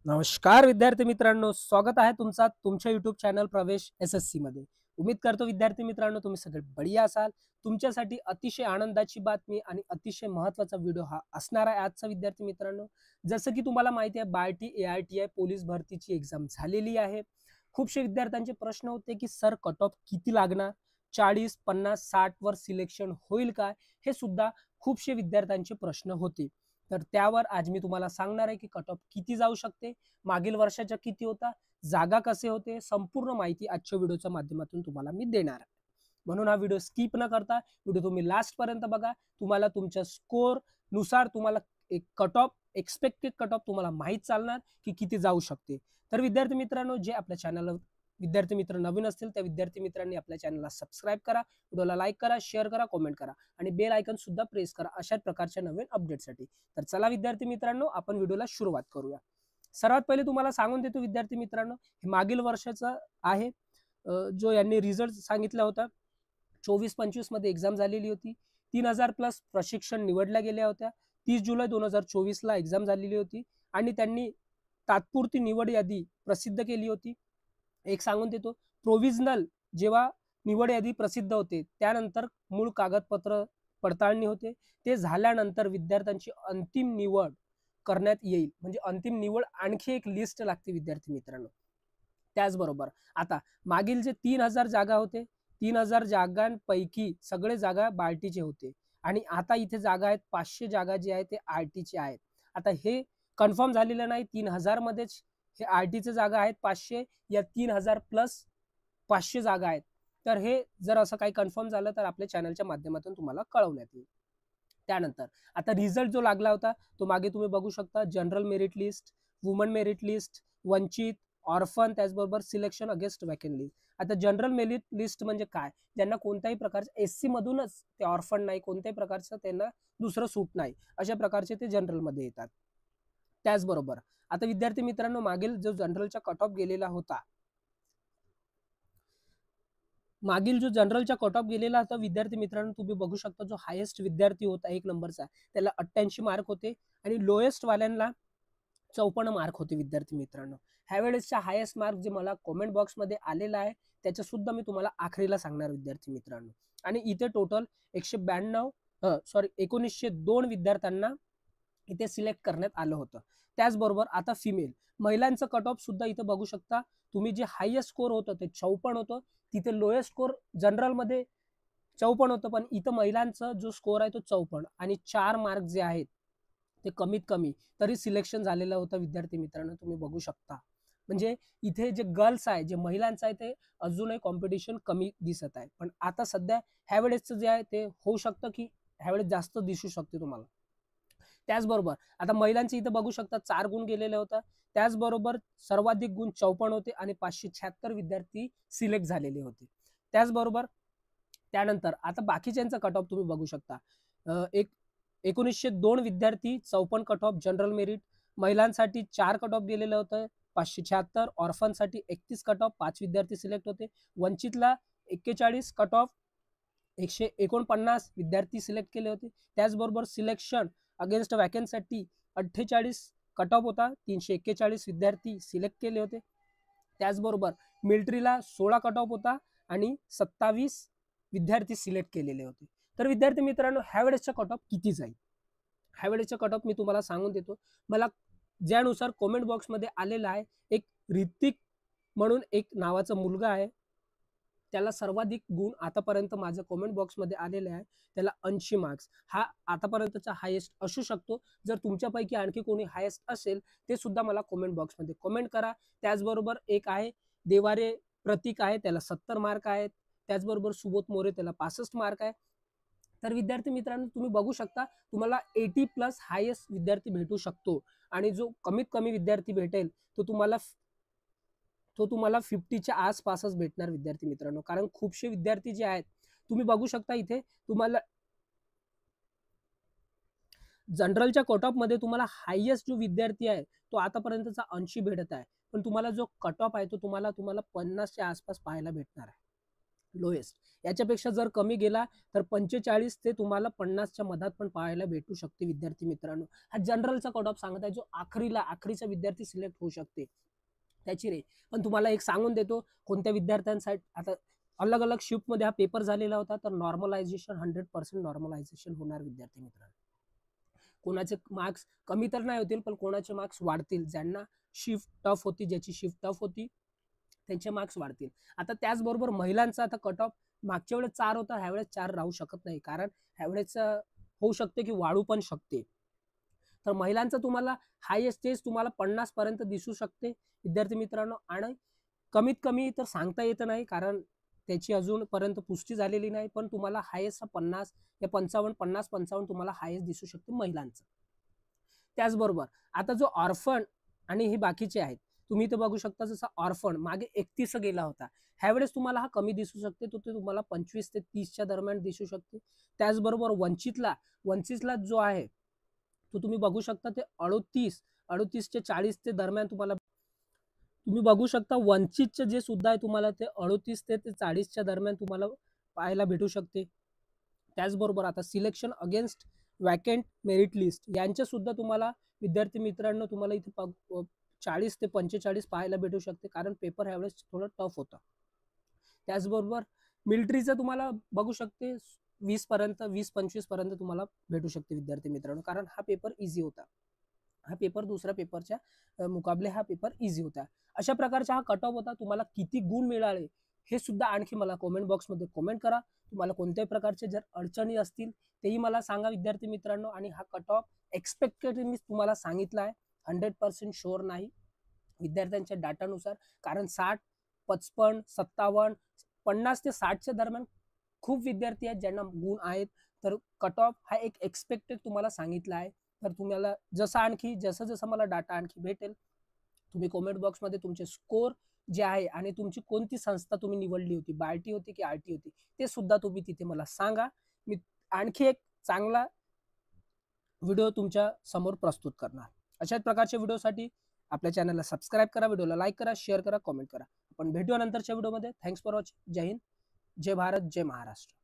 नमस्कार विद्यार्थी मित्रांनो, स्वागत आहे तुमचा तुमच्या YouTube चॅनल प्रवेश SSC मध्ये। उम्मीद करतो विद्यार्थी मित्रांनो तुम्ही सगळे बढिया असाल। तुमच्यासाठी अतिशय आनंदाची बातमी आणि अतिशय महत्त्वाचा व्हिडिओ हा असणार आहे आजचा विद्यार्थी मित्रांनो। जसं की तुम्हाला माहिती आहे बार्टी ARTI पोलीस भरतीची एक्झाम झालेली आहे। खूपशे विद्यार्थ्यांचे प्रश्न होते की सर कट ऑफ किती लागणार, 40, 50, 60 वर सिलेक्शन होईल काय, हे सुद्धा खूपशे विद्यार्थ्यांचे प्रश्न होते। तर त्यावर आज मी तुम्हाला सांगणार आहे की कट ऑफ किती जाऊ शकते, मागील वर्षाच्या किती होता, जागा कसे होते, संपूर्ण माहिती आजच्या व्हिडिओच्या माध्यमातून तुम्हाला मी देणार आहे। म्हणून हा व्हिडिओ स्किप न करता व्हिडिओ तुम्ही लास्ट पर्यंत बघा। तुम्हाला तुमच्या स्कोर नुसार तुम्हाला एक cut off expected cut off तुम्हाला माहित चालणार की किती जाऊ शकते। तर विद्यार्थी मित्रांनो, जे आपल्या चॅनलला विद्यार्थी मित्र नवीन असतील त्या विद्यार्थी मित्रांनी आपल्या चॅनलला सबस्क्राइब करा, व्हिडिओला लाईक करा, शेअर करा, कमेंट करा आणि बेल आयकॉन सुद्धा प्रेस करा अशाच प्रकारच्या नवीन अपडेटसाठी। तर चला विद्यार्थी मित्रांनो, आपण व्हिडिओला सुरुवात करूया। सर्वात पहिले तुम्हाला सांगून देतो विद्यार्थी मित्रांनो, हे मागील वर्षाचा आहे जो यांनी रिझल्ट सांगितला होता। 24-25 मध्ये एक्झाम झालेली होती। 3000 प्लस प्रशिक्षण निवडल्या गेल्या होत्या। 30 जुलै 2024 ला एक्झाम झालेली होती आणि त्यांनी तात्पुरती निवड यादी प्रसिद्ध केली होती। एक सांगून देतो, प्रोव्हिजनल जेव्हा निवड यादी प्रसिद्ध होते त्यानंतर मूळ कागदपत्र पडताळणी होते, ते झाल्यानंतर विद्यार्थ्यांची अंतिम निवड करण्यात येईल। म्हणजे अंतिम निवड आणखी एक लिस्ट लागते विद्यार्थी मित्रांनो। त्याचबरोबर आता मागील जे 3000 जागा होते, 3000 जागांपैकी सगळे जागा बार्टीचे होते आणि आता इथे जागा आहेत 500 जागा जे आहेत ते आरटीचे आहेत। आता हे कन्फर्म झालेलं नाही, 3000 मध्येच हे आरटीचे जागा आहेत 500 या 3000 प्लस 500 जागा आहेत। तर हे जर असं काही कन्फर्म झालं तर आपल्या चॅनलच्या माध्यमातून तुम्हाला कळवण्यात येईल। त्यानंतर आता रिझल्ट जो लागला होता तो मागे तुम्ही बघू शकता, general merit list, woman merit list, वंचित, ऑर्फन, त्याचबरोबर सिलेक्शन अगेन्स्ट वॅकंट लिस्ट। आता जनरल मेरिट लिस्ट म्हणजे काय, ज्यांना कोणत्याही प्रकारचे SC मधूनच ते ऑर्फन नाही, कोणत्याही प्रकारचं त्यांना दुसरं सूट नाही, अशा प्रकारचे ते जनरल मध्ये येतात। त्याचबरोबर आता विद्यार्थी मित्रांनो, मागील जो जनरलचा कट ऑफ गेलेला होता, मागील जो जनरलचा कट ऑफ गेलेला होता विद्यार्थी मित्रांनो, तुम्ही बघू शकता जो हायेस्ट विद्यार्थी होता 1 नंबरचा त्याला 88 मार्क होते आणि लोएस्ट वाल्यांना 54 मार्क होते विद्यार्थी मित्रांनो। ह्यावेळेसचा हायेस्ट मार्क जे मला कमेंट बॉक्समध्ये आलेला आहे त्याच्या सुद्धा मी तुम्हाला आखरीला सांगणार विद्यार्थी मित्रांनो। आणि इथे टोटल 1902 विद्यार्थ्यांना इथे सिलेक्ट करण्यात आलं होतं। त्याचबरोबर आता महिलांचं कट ऑफ सुद्धा इथे बघू शकता तुम्ही, जे हायेस्ट स्कोर होतं ते 54 होतं, तिथे लोएस्ट स्कोर जनरलमध्ये 54 होतं, पण इथं महिलांचा जो स्कोर आहे तो 54 आणि 4 मार्क जे आहेत ते कमीत कमी तरी सिलेक्शन झालेलं होतं विद्यार्थी मित्रांनो, तुम्ही बघू शकता। म्हणजे इथे जे गर्ल्स आहे, जे महिलांचं आहे ते अजूनही कॉम्पिटिशन कमी दिसत आहे, पण आता सध्या ह्यावेळेसचं जे आहे ते होऊ शकतं की ह्यावेळेस जास्त दिसू शकते तुम्हाला। त्याचबरोबर आता महिलांचे इथे बघू शकता 4 गुण गेलेले होता, त्याचबरोबर सर्वाधिक गुण 54 होते आणि 576 विद्यार्थी सिलेक्ट झालेले होते। त्याचबरोबर त्यानंतर आता बाकीच्यांचा कट ऑफ तुम्ही बघू शकता, 1902 विद्यार्थी 54 कट ऑफ जनरल मेरिट, महिलांसाठी 4 कट ऑफ गेलेलं होतं 576, ऑर्फनसाठी 31 कट ऑफ 5 विद्यार्थी सिलेक्ट होते, वंचितला 41 कट ऑफ 149 विद्यार्थी सिलेक्ट केले होते। त्याचबरोबर सिलेक्शन अगेन्स्ट वॅकन्सीसाठी 48 कट ऑफ होता, 341 विद्यार्थी सिलेक्ट केले होते। त्याचबरोबर मिलिटरीला 16 कट ऑफ होता आणि 27 विद्यार्थी सिलेक्ट केलेले होते। तर विद्यार्थी मित्रांनो, ह्यावेळेसचा कट ऑफ किती जाईल, ह्यावेळेसचा कट ऑफ मी तुम्हाला सांगून देतो। मला ज्यानुसार कमेंट बॉक्समध्ये आलेला आहे, एक ऋतिक म्हणून एक नावाचा मुलगा आहे, त्याला सर्वाधिक गुण आतापर्यंत माझ्या कमेंट बॉक्समध्ये आलेले आहे, त्याला 80 मार्क्स हा आतापर्यंतचा हायेस्ट असू शकतो। जर तुमच्यापैकी आणखी कोणी हायेस्ट असेल ते सुद्धा मला कमेंट बॉक्समध्ये कमेंट करा। त्याचबरोबर एक आहे देवारे प्रतीक आहे, त्याला 70 मार्क आहेत, त्याचबरोबर सुबोध मोरे त्याला 65 मार्क आहे। तर विद्यार्थी मित्रांनो, तुम्ही बघू शकता तुम्हाला 80 प्लस हायेस्ट विद्यार्थी भेटू शकतो आणि जो कमीत कमी विद्यार्थी भेटेल तो तुम्हाला 50च्या आसपासच भेटणार विद्यार्थी मित्रांनो, कारण खूपशे विद्यार्थी जे आहेत तुम्ही बघू शकता इथे तुम्हाला जनरलच्या कट ऑफ मध्ये तुम्हाला हायेस्ट जो विद्यार्थी आहे तो आतापर्यंतचा 80 भेटत आहे, पण तुम्हाला जो कट ऑफ आहे तो तुम्हाला 50च्या आसपास पाहायला भेटणार आहे। लोएस्ट. याच्यापेक्षा जर कमी गेला तर 45 ते तुम्हाला 50च्या मधात पण पाहायला भेटू शकते विद्यार्थी मित्रांनो. हा जनरलचा कट ऑफ सांगत आहे, जो आखरीचा विद्यार्थी सिलेक्ट होऊ शकते त्याची रे. पण तुम्हाला एक सांगून देतो, कोणत्या विद्यार्थ्यांसाठी आता अलग अलग शिफ्टमध्ये हा पेपर झालेला होता, तर नॉर्मलायझेशन 100% नॉर्मलायझेशन होणार विद्यार्थी मित्रांनो. कोणाचे मार्क्स कमी तर नाही होतील, पण कोणाचे मार्क्स वाढतील. ज्यांना शिफ्ट टफ होती, ज्याची शिफ्ट टफ होती, त्यांचे मार्क्स वाढतील. आता त्याचबरोबर महिलांचा आता कट ऑफ मागच्या वेळेस 4 होता, ह्यावेळेस 4 राहू शकत नाही, कारण ह्यावेळेस होऊ शकते की वाढू पण शकते. तर महिलांचं तुम्हाला हायेस्ट तेच तुम्हाला 50 पर्यंत दिसू शकते विद्यार्थी मित्रांनो. आणि कमीत कमी तर सांगता येत नाही, कारण त्याची अजूनपर्यंत पुष्टी झालेली नाही, पण तुम्हाला हायेस्ट 50 या 55 50-55 तुम्हाला हायेस्ट दिसू शकते महिलांचं. त्याचबरोबर आता जो ऑर्फन आणि हे बाकीचे आहेत, तुम्ही इथे बघू शकता, जसं ऑर्फन मागे 31 गेला होता, ह्यावेळेस तुम्हाला हा कमी दिसू शकते, तो ते तुम्हाला 25 ते 30च्या दरम्यान दिसू शकते. त्याचबरोबर वंचितला जो आहे तो तुम्ही बघू शकता, ते 38 ते 40 ते दरम्यान तुम्ही बघू शकता. वंचितचे जे सुद्धा आहे तुम्हाला ते 38 ते 40च्या दरम्यान तुम्हाला पाहायला भेटू शकते. त्याचबरोबर आता selection against vacant merit list यांचे सुद्धा तुम्हाला विद्यार्थी मित्रांनो तुम्हाला इथे 40 ते 45 पाहायला भेटू शकते, कारण पेपर ह्यावेळेस थोडं टफ होता. त्याचबरोबर मिलिटरीचं तुम्हाला बघू शकते 20-25 पर्यंत तुम्हाला भेटू शकते विद्यार्थी मित्रांनो, कारण हा पेपर इझी होता. हा पेपर दुसऱ्या पेपरच्या मुकाबले हा पेपर इझी होता. अशा प्रकारचा हा कट ऑफ होता. तुम्हाला किती गुण मिळाले हे सुद्धा आणखी मला कमेंट बॉक्समध्ये कमेंट करा. तुम्हाला कोणत्याही प्रकारचे जर अडचणी असतील तेही मला सांगा विद्यार्थी मित्रांनो. आणि हा कट ऑफ एक्सपेक्टेड मी तुम्हाला सांगितला आहे, 100% शुअर नाही विद्यार्थ्यांच्या डाटानुसार, कारण 60, 55, 57, 50 ते 60च्या दरम्यान खूप विद्यार्थी आहेत ज्यांना गुण आहेत. तर कट ऑफ हा एक एक्सपेक्टेड तुम्हाला सांगितला आहे. तर तुम्हाला जसं मला डाटा आणखी भेटेल, तुम्ही कमेंट बॉक्समध्ये तुमचे स्कोर जे आहे आणि तुमची कोणती संस्था तुम्ही निवडली होती, बायटी होती की आरटी होती, ते सुद्धा तुम्ही तिथे मला सांगा. मी आणखी एक चांगला व्हिडिओ तुमच्या समोर प्रस्तुत करणार. अशाच प्रकारच्या व्हिडिओसाठी आपल्या चॅनलला सबस्क्राईब करा, व्हिडिओला लाईक करा, शेअर करा, कमेंट करा. आपण भेटूया नंतरच्या व्हिडिओमध्ये. Thanks for watching. जय हिंद, जय भारत, जय महाराष्ट्र.